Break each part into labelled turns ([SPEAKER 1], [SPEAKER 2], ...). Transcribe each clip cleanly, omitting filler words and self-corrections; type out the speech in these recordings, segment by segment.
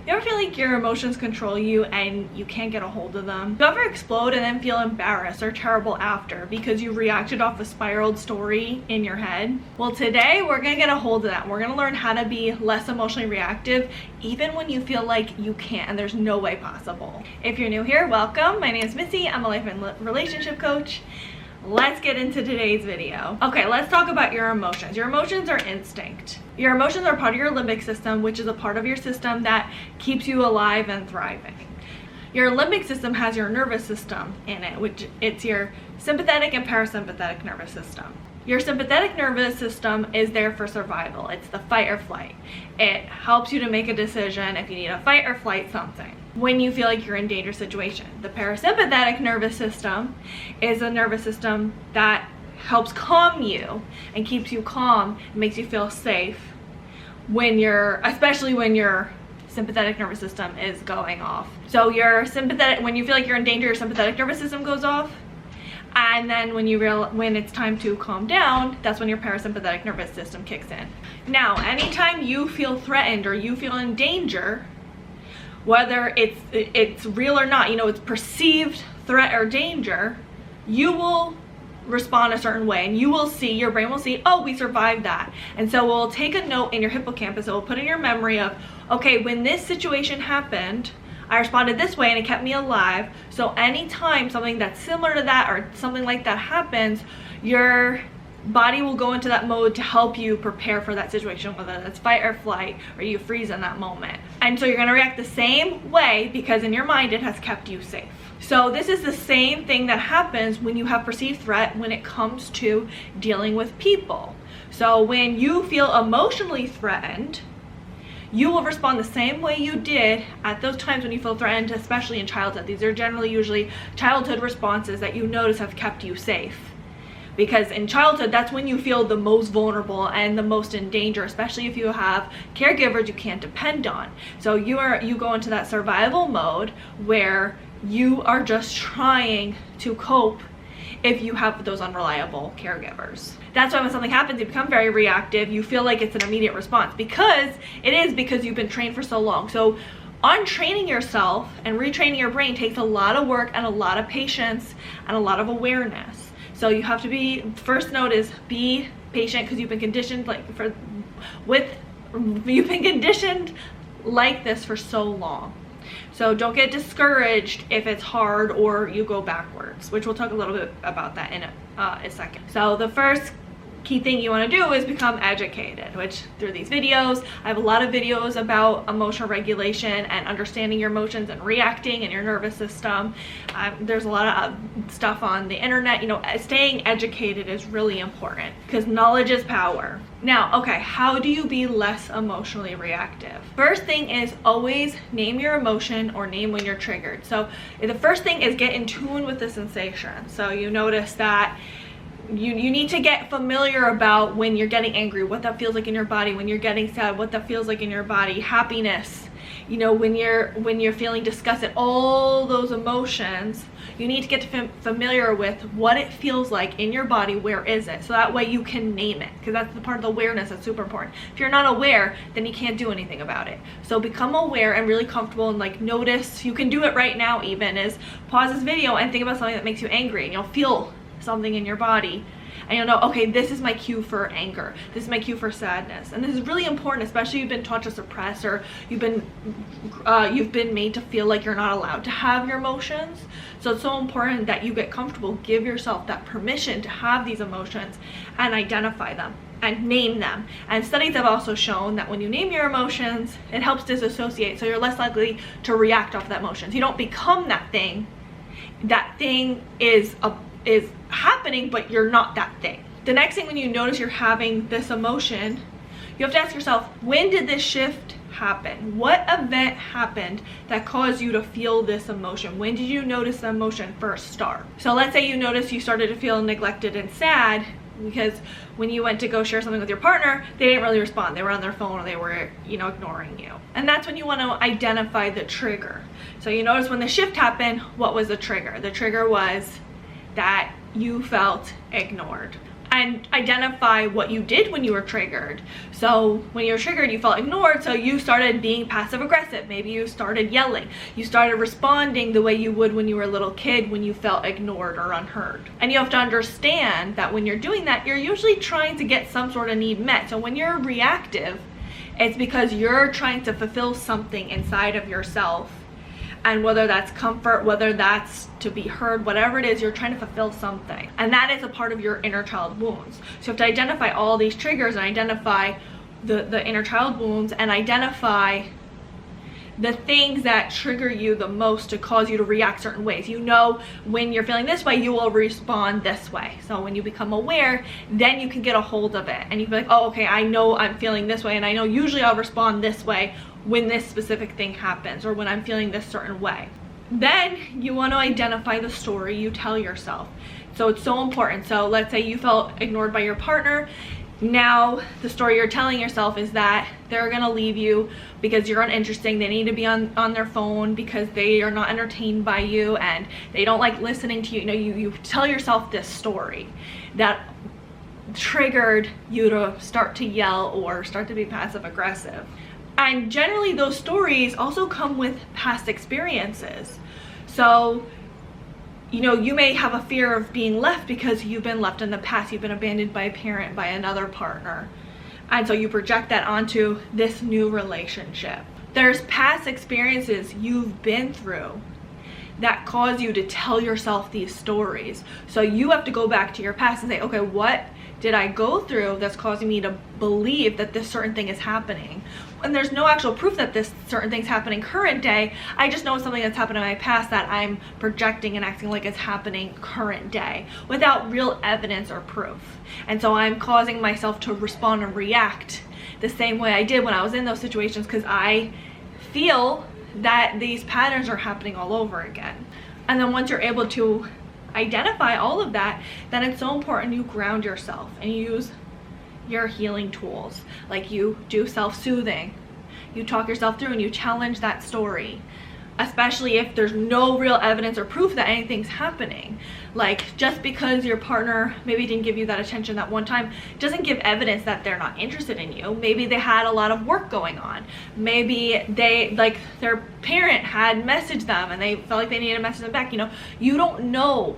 [SPEAKER 1] You ever feel like your emotions control you and you can't get a hold of them? You ever explode and then feel embarrassed or terrible after because you reacted off a spiraled story in your head? Well, today we're gonna get a hold of that. We're gonna learn how to be less emotionally reactive even when you feel like you can't and there's no way possible. If you're new here, welcome. My name is Missy. I'm a life and relationship coach. Let's get into today's video. Okay, let's talk about your emotions. Your emotions are instinct. Your emotions are part of your limbic system, which is a part of your system that keeps you alive and thriving. Your limbic system has your nervous system in it, which it's your sympathetic and parasympathetic nervous system. Your sympathetic nervous system is there for survival. It's the fight or flight. It helps you to make a decision if you need to fight or flight something when you feel like you're in danger situation. The parasympathetic nervous system is a nervous system that helps calm you and keeps you calm and makes you feel safe especially when your sympathetic nervous system is going off. So when you feel like you're in danger, your sympathetic nervous system goes off. And then when it's time to calm down, that's when your parasympathetic nervous system kicks in. Now, anytime you feel threatened or you feel in danger, whether it's real or not, it's perceived threat or danger, you will respond a certain way and your brain will see, oh, we survived that. And so we'll take a note in your hippocampus, it will put in your memory of, okay, when this situation happened, I responded this way and it kept me alive. So anytime something that's similar to that or something like that happens, your body will go into that mode to help you prepare for that situation, whether that's fight or flight or you freeze in that moment. And so you're going to react the same way because in your mind it has kept you safe. So this is the same thing that happens when you have perceived threat when it comes to dealing with people. So when you feel emotionally threatened, you will respond the same way you did at those times when you feel threatened, especially in childhood. These are usually childhood responses that you notice have kept you safe. Because in childhood, that's when you feel the most vulnerable and the most in danger, especially if you have caregivers you can't depend on. So you go into that survival mode where you are just trying to cope if you have those unreliable caregivers. That's why when something happens, you become very reactive. You feel like it's an immediate response because you've been trained for so long. So untraining yourself and retraining your brain takes a lot of work and a lot of patience and a lot of awareness. So you have to be patient because you've been conditioned like this for so long. So don't get discouraged if it's hard or you go backwards, which we'll talk a little bit about that in a second. So the first key thing you want to do is become educated, which through these videos, I have a lot of videos about emotional regulation and understanding your emotions and reacting in your nervous system. There's a lot of stuff on the internet. Staying educated is really important because knowledge is power. Now, okay, how do you be less emotionally reactive? First thing is always name your emotion or name when you're triggered. So the first thing is get in tune with the sensation. So you notice that you need to get familiar about when you're getting angry, what that feels like in your body, when you're getting sad, what that feels like in your body, happiness, when you're feeling disgusted, all those emotions. You need to get familiar with what it feels like in your body. Where is it? So that way you can name it, because that's the part of the awareness that's super important. If you're not aware, then you can't do anything about it. So become aware and really comfortable and notice. You can do it right now even, is pause this video and think about something that makes you angry, and you'll feel something in your body and you'll know, okay, this is my cue for anger, this is my cue for sadness. And this is really important, especially if you've been taught to suppress or you've been made to feel like you're not allowed to have your emotions. So it's so important that you get comfortable, give yourself that permission to have these emotions and identify them and name them. And studies have also shown that when you name your emotions, it helps disassociate, so you're less likely to react off that emotions. You don't become that thing. That thing is happening, but you're not that thing. The next thing, when you notice you're having this emotion, you have to ask yourself, when did this shift happen? What event happened that caused you to feel this emotion? When did you notice the emotion first start? So let's say you noticed you started to feel neglected and sad because when you went to go share something with your partner, they didn't really respond. They were on their phone or they were, ignoring you. And that's when you want to identify the trigger. So you notice when the shift happened, what was the trigger? The trigger was that you felt ignored. and identify what you did when you were triggered. So when you were triggered, you felt ignored, so you started being passive aggressive. Maybe you started yelling. You started responding the way you would when you were a little kid when you felt ignored or unheard. And you have to understand that when you're doing that, you're usually trying to get some sort of need met. So when you're reactive, it's because you're trying to fulfill something inside of yourself. And whether that's comfort, whether that's to be heard, whatever it is, you're trying to fulfill something. And that is a part of your inner child wounds. So you have to identify all these triggers and identify the inner child wounds and identify the things that trigger you the most to cause you to react certain ways. You know, when you're feeling this way, you will respond this way. So when you become aware, then you can get a hold of it. And you can be like, oh, okay, I know I'm feeling this way, and I know usually I'll respond this way when this specific thing happens or when I'm feeling this certain way. Then you want to identify the story you tell yourself. So it's so important. So let's say you felt ignored by your partner. Now the story you're telling yourself is that they're gonna leave you because you're uninteresting. They need to be on their phone because they are not entertained by you and they don't like listening to you. You know, you tell yourself this story that triggered you to start to yell or start to be passive aggressive. And generally those stories also come with past experiences. So, you know, you may have a fear of being left because you've been left in the past. You've been abandoned by a parent, by another partner. And so you project that onto this new relationship. There's past experiences you've been through that cause you to tell yourself these stories. So you have to go back to your past and say, okay, what did I go through that's causing me to believe that this certain thing is happening? And there's no actual proof that this certain thing's happening current day. I just know it's something that's happened in my past that I'm projecting and acting like it's happening current day without real evidence or proof. And so I'm causing myself to respond and react the same way I did when I was in those situations because I feel that these patterns are happening all over again. And then once you're able to identify all of that, then it's so important you ground yourself and you use your healing tools. Like you do self-soothing, you talk yourself through and you challenge that story, especially if there's no real evidence or proof that anything's happening. Like just because your partner maybe didn't give you that attention that one time doesn't give evidence that they're not interested in you. Maybe they had a lot of work going on. Maybe they, like their parent had messaged them and they felt like they needed to message them back. You know, you don't know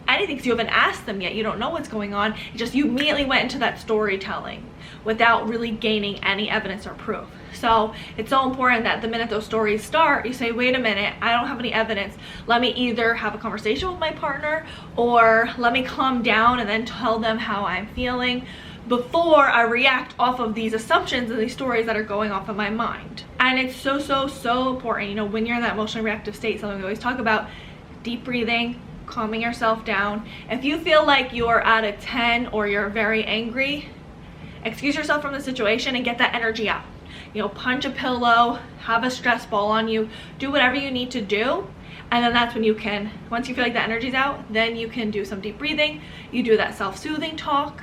[SPEAKER 1] anything because you haven't asked them yet. You don't know what's going on. It's just you immediately went into that storytelling without really gaining any evidence or proof. So it's so important that the minute those stories start, you say, wait a minute, I don't have any evidence. Let me either have a conversation with my partner or let me calm down and then tell them how I'm feeling before I react off of these assumptions and these stories that are going off of my mind. And it's so important, you know, when you're in that emotionally reactive state, something we always talk about, deep breathing, calming yourself down. If you feel like you're at a 10 or you're very angry, excuse yourself from the situation and get that energy out. You know, punch a pillow, have a stress ball on you, do whatever you need to do. And then that's when you can, once you feel like that energy's out, then you can do some deep breathing. You do that self-soothing talk.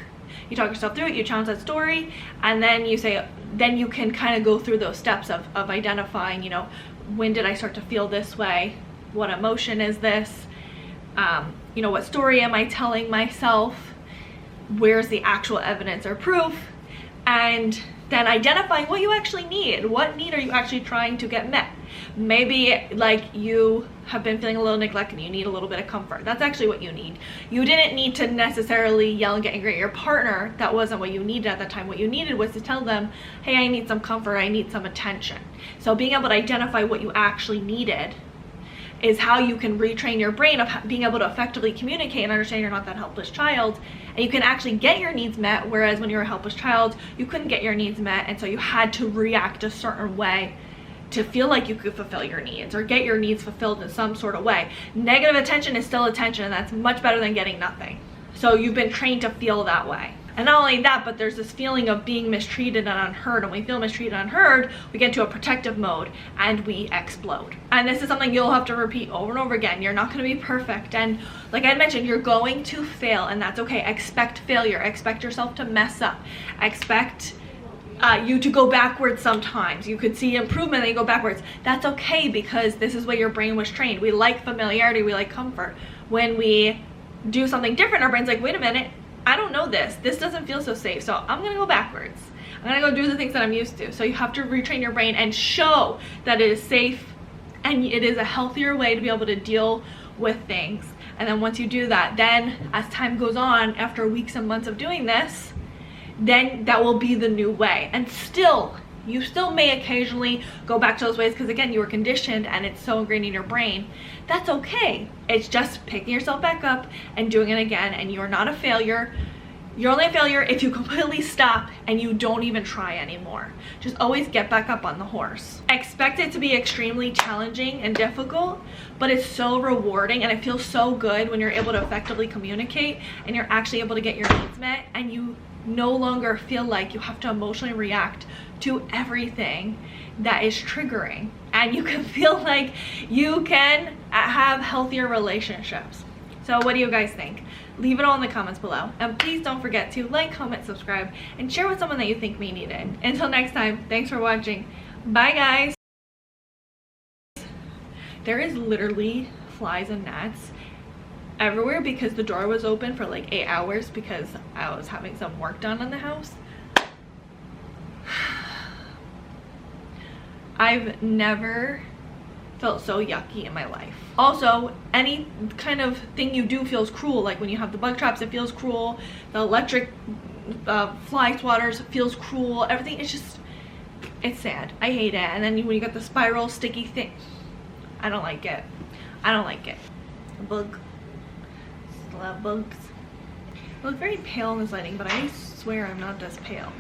[SPEAKER 1] You talk yourself through it, you challenge that story, and then you say, then you can kind of go through those steps of identifying, you know, when did I start to feel this way? What emotion is this? You know, what story am I telling myself? Where's the actual evidence or proof? And then identifying what you actually need. What need are you actually trying to get met? Maybe like you have been feeling a little neglected and you need a little bit of comfort. That's actually what you need. You didn't need to necessarily yell and get angry at your partner. That wasn't what you needed at the time. What you needed was to tell them, hey, I need some comfort, I need some attention. So being able to identify what you actually needed is how you can retrain your brain of being able to effectively communicate and understand you're not that helpless child, and you can actually get your needs met, whereas when you were a helpless child you couldn't get your needs met, and so you had to react a certain way to feel like you could fulfill your needs or get your needs fulfilled in some sort of way. Negative attention is still attention, and that's much better than getting nothing. So you've been trained to feel that way. And not only that, but there's this feeling of being mistreated and unheard. And when we feel mistreated and unheard, we get into a protective mode and we explode. And this is something you'll have to repeat over and over again. You're not going to be perfect. And like I mentioned, you're going to fail, and that's okay. Expect failure. Expect yourself to mess up. Expect you to go backwards sometimes. You could see improvement and you go backwards. That's okay, because this is where your brain was trained. We like familiarity. We like comfort. When we do something different, our brain's like, wait a minute, I don't know this doesn't feel so safe, so I'm gonna go backwards. I'm gonna go do the things that I'm used to. So you have to retrain your brain and show that it is safe and it is a healthier way to be able to deal with things. And then once you do that, then as time goes on, after weeks and months of doing this, then that will be the new way. And still, you still may occasionally go back to those ways because again, you were conditioned and it's so ingrained in your brain. That's okay. It's just picking yourself back up and doing it again, and you're not a failure. You're only a failure if you completely stop and you don't even try anymore. Just always get back up on the horse. Expect it to be extremely challenging and difficult, but it's so rewarding, and it feels so good when you're able to effectively communicate and you're actually able to get your needs met, and you no longer feel like you have to emotionally react to everything that is triggering, and you can feel like you can have healthier relationships. So what do you guys think? Leave it all in the comments below, and please don't forget to like, comment, subscribe, and share with someone that you think may need it. Until next time, thanks for watching. Bye guys. There is literally flies and gnats everywhere because the door was open for like 8 hours because I was having some work done on the house. I've never felt so yucky in my life. Also, any kind of thing you do feels cruel. Like when you have the bug traps, it feels cruel. The electric fly swatters feels cruel. Everything is just, it's sad. I hate it. And then when you got the spiral sticky thing, I don't like it. I don't like it. A bug. Still have bugs. I look very pale in this lighting, but I swear I'm not this pale.